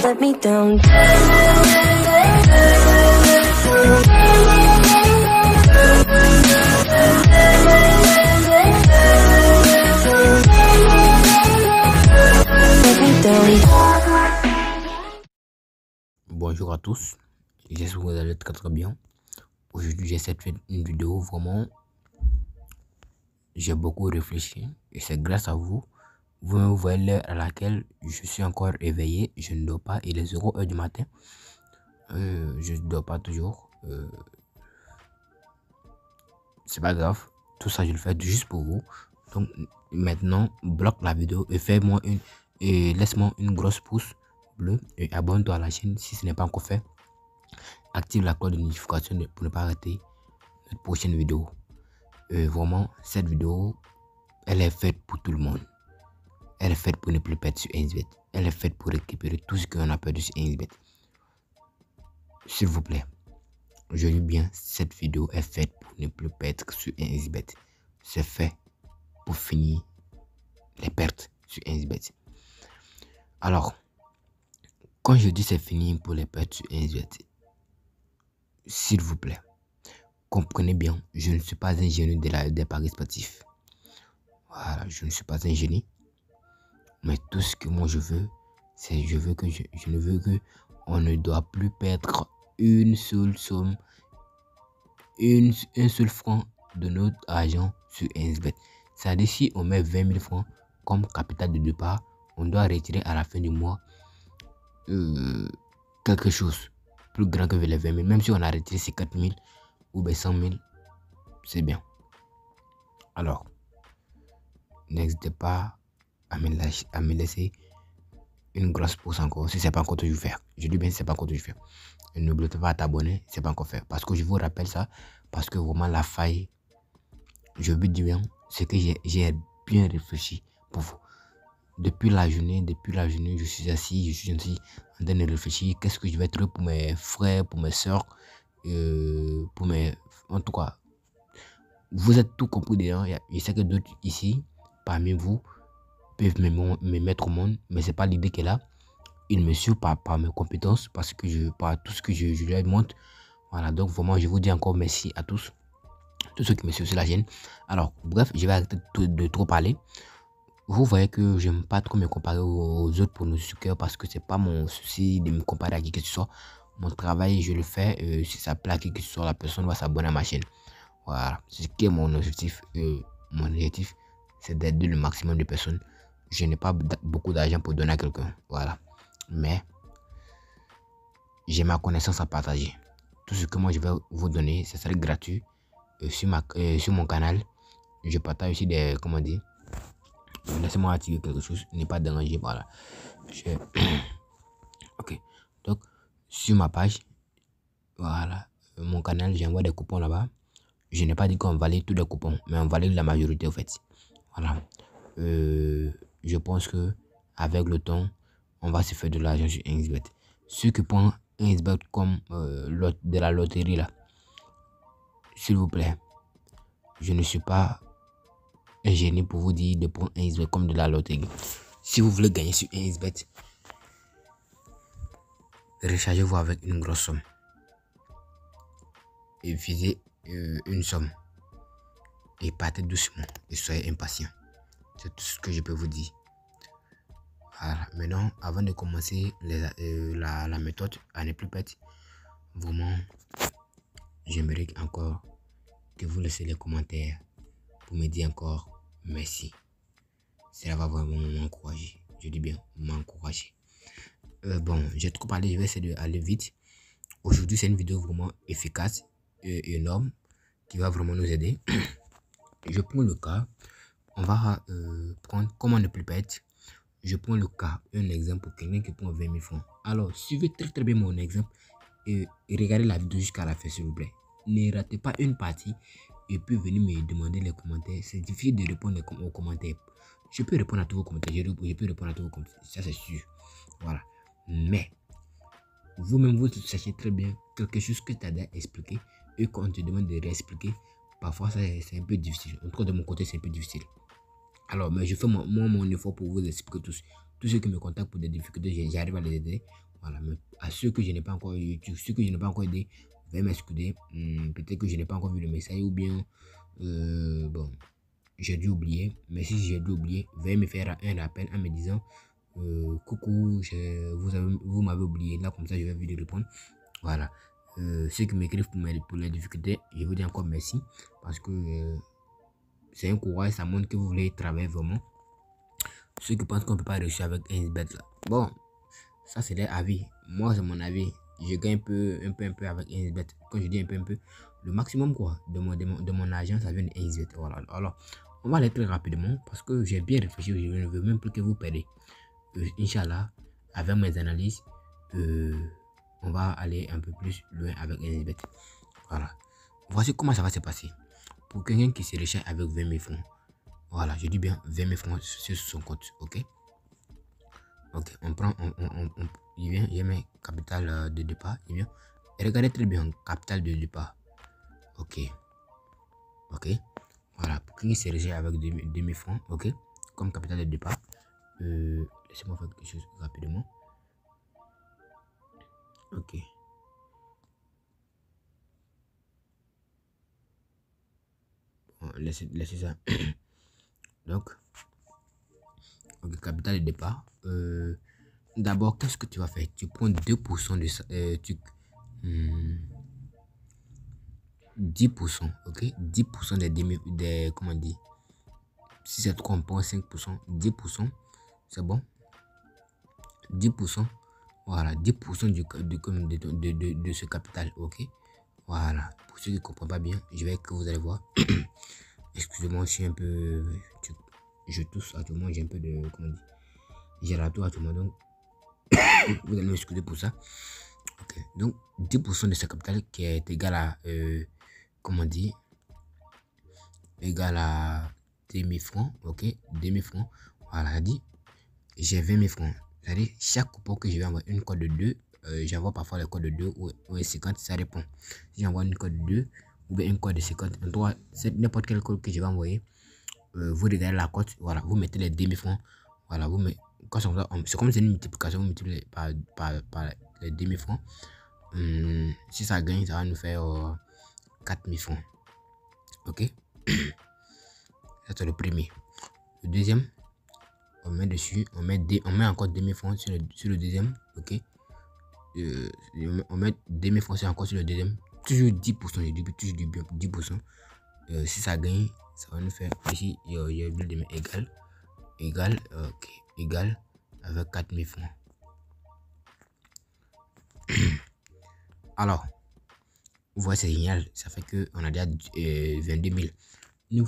let me down. Let me down. Bonjour à tous, j'espère que vous allez très bien. Aujourd'hui j'essaie de faire une vidéo vraiment, j'ai beaucoup réfléchi et c'est grâce à vous. Vous voyez l'heure à laquelle je suis encore éveillé, je ne dors pas, il est 0 h du matin. Je ne dors pas toujours, c'est pas grave, tout ça je le fais juste pour vous. Donc maintenant bloque la vidéo et fais-moi laisse-moi une grosse pouce bleu et abonne-toi à la chaîne si ce n'est pas encore fait. Active la cloche de notification pour ne pas rater notre prochaine vidéo. Vraiment cette vidéo elle est faite pour tout le monde. Elle est faite pour ne plus perdre sur 1xBet. Elle est faite pour récupérer tout ce qu'on a perdu sur 1xBet. S'il vous plaît, je dis bien, cette vidéo est faite pour ne plus perdre sur 1xBet. C'est fait pour finir les pertes sur 1xBet. Alors, quand je dis c'est fini pour les pertes sur 1xBet, s'il vous plaît, comprenez bien, je ne suis pas un génie des paris sportifs. Voilà, je ne suis pas un génie. Mais tout ce que moi je veux, c'est je ne veux que on ne doit plus perdre une seule somme, un seul franc de notre argent sur 1xBet. C'est-à-dire si on met 20 000 francs comme capital de départ, on doit retirer à la fin du mois quelque chose plus grand que les 20 000. Même si on a retiré ces 4 000 ou 100 000, c'est bien. Alors, n'hésitez pas à me laisser une grosse pouce encore si c'est pas encore toujours fait. Je dis bien si c'est pas encore toujours fait. Et n'oubliez pas à t'abonner, c'est pas encore fait. Parce que je vous rappelle ça, parce que vraiment la faille, je vous dis bien, c'est que j'ai bien réfléchi pour vous. Depuis la journée, je suis assis, en train de réfléchir. Qu'est-ce que je vais trouver pour mes frères, pour mes soeurs, en tout cas, vous êtes tout compris dedans. Je sais que d'autres ici, parmi vous, peuvent me mettre au monde, mais c'est pas l'idée qu'elle a. Ils me suivent par mes compétences, parce que par tout ce que je leur montre. Voilà, donc vraiment, je vous dis encore merci à tous ceux qui me suivent sur la chaîne. Alors, bref, je vais arrêter de trop parler. Vous voyez que je n'aime pas trop me comparer aux autres pour nos sucres, parce que c'est pas mon souci de me comparer à qui que ce soit. Mon travail, je le fais. Si ça plaît à qui que ce soit, la personne va s'abonner à ma chaîne. Voilà, c'est ce qui est mon objectif. Mon objectif, c'est d'aider le maximum de personnes. Je n'ai pas beaucoup d'argent pour donner à quelqu'un. Voilà. Mais j'ai ma connaissance à partager. Tout ce que moi je vais vous donner, ce serait gratuit. Sur mon canal, je partage aussi des... Comment dire? Laissez-moi attirer quelque chose. Ne pas déranger. Voilà. Ok. Donc, sur ma page, voilà. Mon canal, j'envoie des coupons là-bas. Je n'ai pas dit qu'on valide tous les coupons, mais on valide la majorité en fait. Voilà. Je pense que avec le temps, on va se faire de l'argent sur 1xBet. Ceux qui prennent 1xBet comme de la loterie là, s'il vous plaît, je ne suis pas un génie pour vous dire de prendre 1xBet comme de la loterie. Si vous voulez gagner sur 1xBet, rechargez-vous avec une grosse somme et visez une somme et partez doucement et soyez impatient. C'est tout ce que je peux vous dire. Voilà. Maintenant, avant de commencer la méthode à ne plus perdre, vraiment, j'aimerais encore que vous laissez les commentaires pour me dire encore merci. Cela va vraiment m'encourager. Je dis bien m'encourager. Bon, j'ai trop parlé, je vais essayer d'aller vite. Aujourd'hui, c'est une vidéo vraiment efficace et énorme qui va vraiment nous aider. Je prends le cas. On va prendre comment ne plus perdre. Je prends le cas, un exemple pour quelqu'un qui prend 20 000 francs. Alors, suivez très bien mon exemple et regardez la vidéo jusqu'à la fin, s'il vous plaît. Ne ratez pas une partie et puis venir me demander les commentaires. C'est difficile de répondre aux commentaires. Je peux répondre à tous vos commentaires. Je peux répondre à tous vos commentaires. Ça, c'est sûr. Voilà. Mais, vous-même, vous sachez très bien quelque chose que tu as déjà expliqué et quand on te demande de réexpliquer, parfois, c'est un peu difficile. En tout cas, de mon côté, c'est un peu difficile. Alors, mais je fais mon effort pour vous expliquer tous. Tous ceux qui me contactent pour des difficultés, j'arrive à les aider. Voilà, mais à ceux que je n'ai pas encore aidé, veuillez m'excuser. Peut-être que je n'ai pas encore vu le message ou bien, bon, j'ai dû oublier. Mais si j'ai dû oublier, veuillez me faire un rappel en me disant coucou, vous m'avez oublié. Là, comme ça, je vais vous répondre. Voilà. Ceux qui m'écrivent pour les difficultés, je vous dis encore merci parce que c'est un courage, ça montre que vous voulez travailler vraiment. Ceux qui pensent qu'on ne peut pas réussir avec un bête là, bon, ça c'est leur avis. Moi, c'est mon avis. Je gagne un peu avec un bête. Quand je dis un peu, le maximum quoi de mon argent, ça vient de 1xbet. Voilà. Alors, on va aller très rapidement parce que j'ai bien réfléchi. Je ne veux même plus que vous perdez. Inch'Allah, avec mes analyses, on va aller un peu plus loin avec 1xbet. Voilà. Voici comment ça va se passer. Pour quelqu'un qui se recherche avec 20 000 francs. Voilà, je dis bien 20 000 francs sur son compte. Ok. Ok, on prend, il vient, il met capital de départ. Il vient. Et regardez très bien, capital de départ. Ok. Ok. Voilà, pour quelqu'un qui se recherche avec 2 000 francs. Ok. Comme capital de départ. Laissez-moi faire quelque chose rapidement. Ok. Bon, laissez ça. Donc, ok, capital de départ. D'abord, qu'est-ce que tu vas faire? Tu prends 2% de ça. 10%, ok? 10% des comment on dit? Si c'est trop, on prend 5%. 10%, c'est bon? 10%, voilà, 10% de ce capital, ok? Voilà, pour ceux qui ne comprennent pas bien, je vais que vous allez voir. Excusez-moi, je suis un peu. Je tousse à tout le monde, j'ai un peu de. Comment on dit? J'ai la toux à tout le monde, donc vous allez m'excuser pour ça. Ok, donc 10% de ce capital qui est égal à. Comment on dit? Égal à 2 000 francs, ok? 2 000 francs, voilà, dit j'ai 20 000 francs. C'est-à-dire, chaque coupon que je vais envoyer une code de 2, j'envoie parfois les codes de 2 ou 50, ça dépend. Si j'envoie une code de 2 ou bien une code de 50, c'est n'importe quel code que je vais envoyer. Vous regardez la cote, voilà, vous mettez les 2 000 francs, voilà, vous mettez, c'est comme c'est une multiplication, vous multipliez par les 2 000 francs. Si ça gagne, ça va nous faire 4 000 francs, ok? C'est le premier. Le deuxième, on met dessus, on met encore 2 000 francs sur le deuxième, ok? On met 2 000 francs encore sur le deuxième, toujours 10%, je dis toujours 10%. Si ça gagne, ça va nous faire ici, il y a le demi égal, ok, égal avec 4 000 francs. Alors, vous voyez, c'est génial, ça fait que on a déjà 22 000.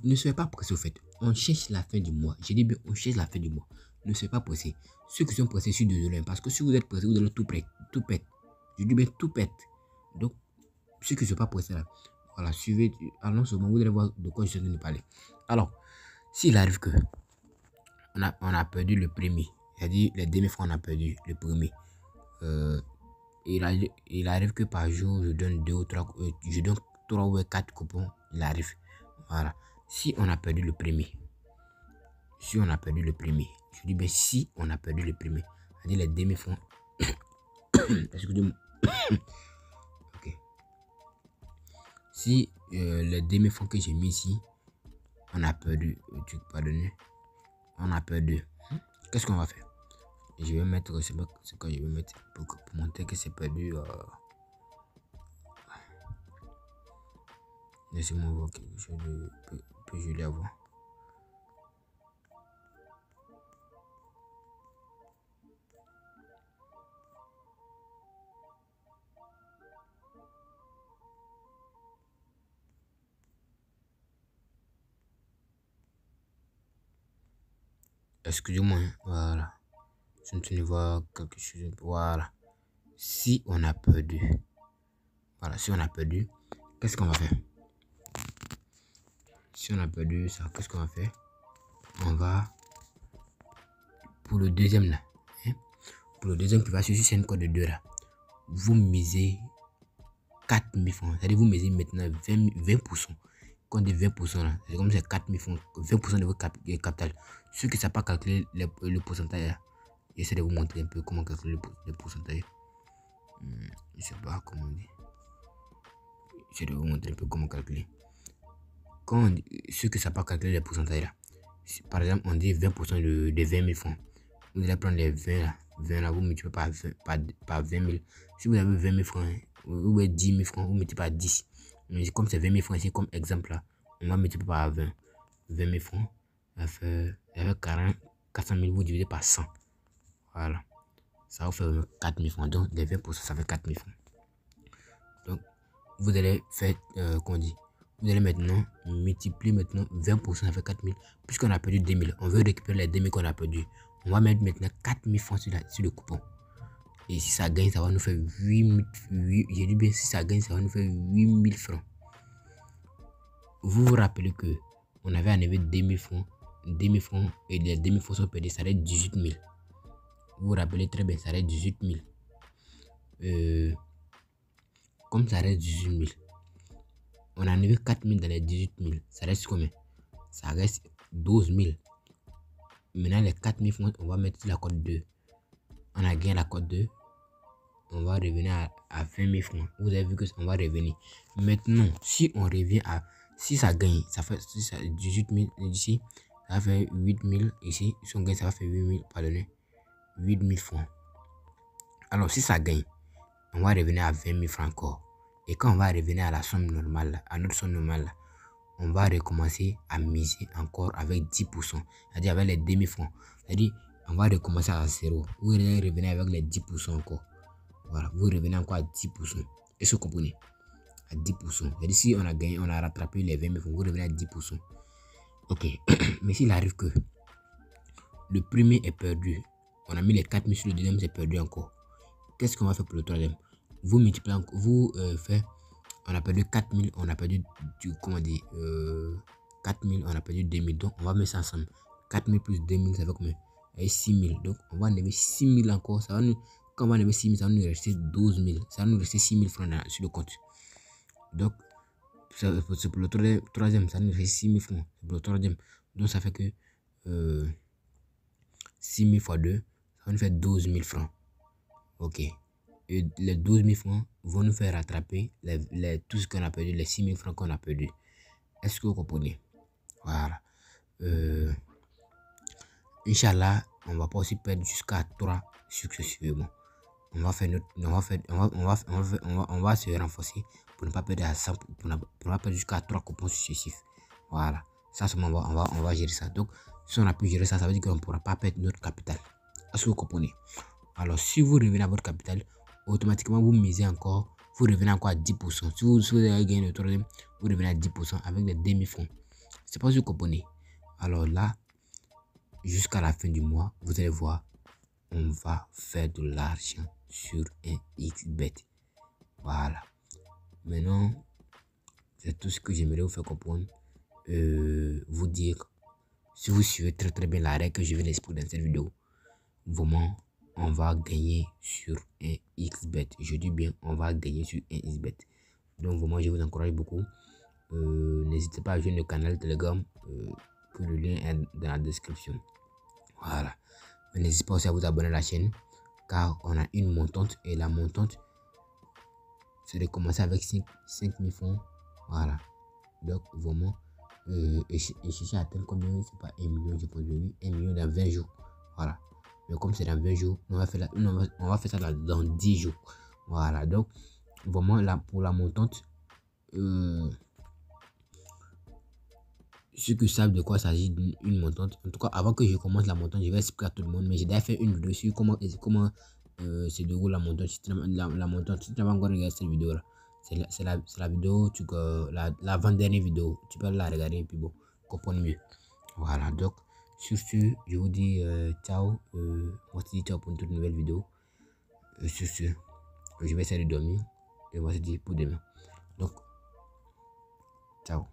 Ne soyez pas pressé au fait. On cherche la fin du mois. Je dis bien, on cherche la fin du mois. Ne soyez pas pressé. Ceux qui sont pressés, je suis désolé. Parce que si vous êtes pressé, vous allez tout pète. Tout pète. Je dis bien tout pète. Donc, ceux qui ne sont pas pressés là, voilà, suivez. Allons seulement, vous allez voir de quoi je suis en train de parler. Alors, s'il arrive que on a perdu le premier, c'est-à-dire les 2 000 francs, on a perdu le premier. Il arrive que par jour, je donne 2 ou 3, je donne 3 ou 4 coupons. Il arrive. Voilà. Si on a perdu le premier, je dis bien si on a perdu le premier, c'est-à-dire les 2 000 francs, excusez-moi, ok, si les 2 000 francs que j'ai mis ici, on a perdu, on a perdu, qu'est-ce qu'on va faire? Je vais mettre, c'est quoi je vais mettre pour montrer que c'est perdu. Laissez-moi voir quelque chose de peu joli à voir. Excusez-moi, voilà. Je ne vois quelque chose. Voilà. Si on a perdu, voilà, si on a perdu, qu'est-ce qu'on va faire? Si on a perdu ça, qu'est-ce qu'on va faire? On va pour le deuxième là, hein? Pour le deuxième qui va suivre, c'est une code de 2 là. Vous misez 4 000 francs, c'est-à-dire vous misez maintenant 20%. Quand on dit 20% là, c'est comme c'est 4 000 francs, 20% de votre capital. Ceux qui ne savent pas calculer le pourcentage là, j'essaie de vous montrer un peu comment calculer le pourcentage. Je sais pas comment dire. Je vais vous montrer un peu comment calculer. Quand on dit, ceux que ça pas calculer les pourcentages là. Par exemple, on dit 20% de 20 000 francs. Vous allez prendre les 20 là. 20 là, vous multipliez par 20 000. Si vous avez 20 000 francs, ou 10 000 francs, vous multipliez par 10. Mais comme c'est 20 000 francs ici, comme exemple là, on va multiplier par 20. 20 000 francs, ça fait 400 000, vous divisez par 100. Voilà. Ça vous fait 4 000 francs. Donc, les 20%, ça fait 4 000 francs. Donc, vous allez faire, qu'on dit, vous allez maintenant multiplier maintenant 20%, ça fait 4 000. Puisqu'on a perdu 2 000, on veut récupérer les 2 000 qu'on a perdu. On va mettre maintenant 4 000 francs sur le coupon. Et si ça gagne, ça va nous faire 8 000. J'ai dit bien, si ça gagne, ça va nous faire 8 000 francs. Vous vous rappelez que on avait enlevé 2 000 francs. 2 000 francs et les 2 000 francs sont perdus, ça reste 18 000. Vous vous rappelez très bien, ça reste 18 000. Comme ça reste 18 000, on a enlevé 4 000 dans les 18 000. Ça reste combien? Ça reste 12 000. Maintenant, les 4 000 francs, on va mettre sur la cote 2. On a gagné la cote 2. On va revenir à 20 000 francs. Vous avez vu que on va revenir. Maintenant, si on revient à... Si ça gagne, ça fait 18 000 ici. Ça va faire 8 000 ici. Si on gagne, ça va faire 8 000. Pardonnez. 8 000 francs. Alors, si ça gagne, on va revenir à 20 000 francs encore. Et quand on va revenir à la somme normale, à notre somme normale, on va recommencer à miser encore avec 10%. C'est-à-dire avec les 2 000 francs. C'est-à-dire, on va recommencer à 0. Vous allez revenir avec les 10% encore. Voilà, vous revenez encore à 10%. Est-ce que vous comprenez? À 10%. C'est-à-dire, si on a gagné, on a rattrapé les 20 000 francs, vous revenez à 10%. Ok. Mais s'il arrive que le premier est perdu, on a mis les 4 000 sur le deuxième, c'est perdu encore. Qu'est-ce qu'on va faire pour le troisième? Vous multipliez, vous faites, on a perdu 4 000, on a perdu, comment dire, 4 000, on a perdu 2 000. Donc, on va mettre ça ensemble. 4 000 plus 2 000, ça fait combien? Et 6 000. Donc, on va enlever 6 000 encore. Ça va nous, quand on va enlever 6 000, ça va nous rester 12 000. Ça va nous rester 6 000 francs sur le compte. Donc, c'est pour le troisième, ça va nous rester 6 000 francs. C'est pour le troisième. Donc, ça fait que 6 000 fois 2, ça va nous faire 12 000 francs. Ok. Et les 12 000 francs vont nous faire rattraper tout ce qu'on a perdu, les 6 000 francs qu'on a perdu. Est-ce que vous comprenez? Voilà. Inch'Allah, on va pas aussi perdre jusqu'à 3 successivement. On va faire on va se renforcer pour ne pas perdre à 100, pour ne pas perdre jusqu'à 3 coupons successifs. Voilà. Ça, on va gérer ça. Donc, si on a pu gérer ça, ça veut dire qu'on ne pourra pas perdre notre capital. Est-ce que vous comprenez? Alors, si vous revenez à votre capital, automatiquement, vous misez encore, vous revenez encore à 10%. Si vous avez gagné le troisième, vous revenez à 10% avec les 2 000 francs. C'est pas si vous comprenez. Alors là, jusqu'à la fin du mois, vous allez voir, on va faire de l'argent sur un XBet. Voilà. Maintenant, c'est tout ce que j'aimerais vous faire comprendre. Vous dire, si vous suivez très bien la règle que je vais l'expliquer dans cette vidéo, vraiment, on va gagner sur un XBet. Je dis bien, on va gagner sur un XBet. Donc, vraiment, je vous encourage beaucoup. N'hésitez pas à joindre le canal Telegram, que le lien est dans la description. Voilà. N'hésitez pas aussi à vous abonner à la chaîne, car on a une montante. Et la montante, c'est de commencer avec 5 000 francs. Voilà. Donc, vraiment, et chercher à atteindre combien? C'est pas 1 million, je pense, 1 million dans 20 jours. Voilà. Mais comme c'est dans 20 jours, on va faire ça dans 10 jours. Voilà. Donc, vraiment, là, pour la montante, ceux qui savent de quoi s'agit d'une montante, en tout cas, avant que je commence la montante, je vais expliquer à tout le monde. Mais j'ai déjà fait une vidéo sur comment se déroule la montante. La montante, si tu n'as pas encore regardé cette vidéo là, c'est la vidéo, l'avant-dernière vidéo. Tu peux la regarder et puis bon, comprendre mieux. Voilà. Donc, sur ce, je vous dis ciao. On se dit ciao pour une toute nouvelle vidéo. Sur ce, je vais essayer de dormir. Et on va se dire pour demain. Donc, ciao.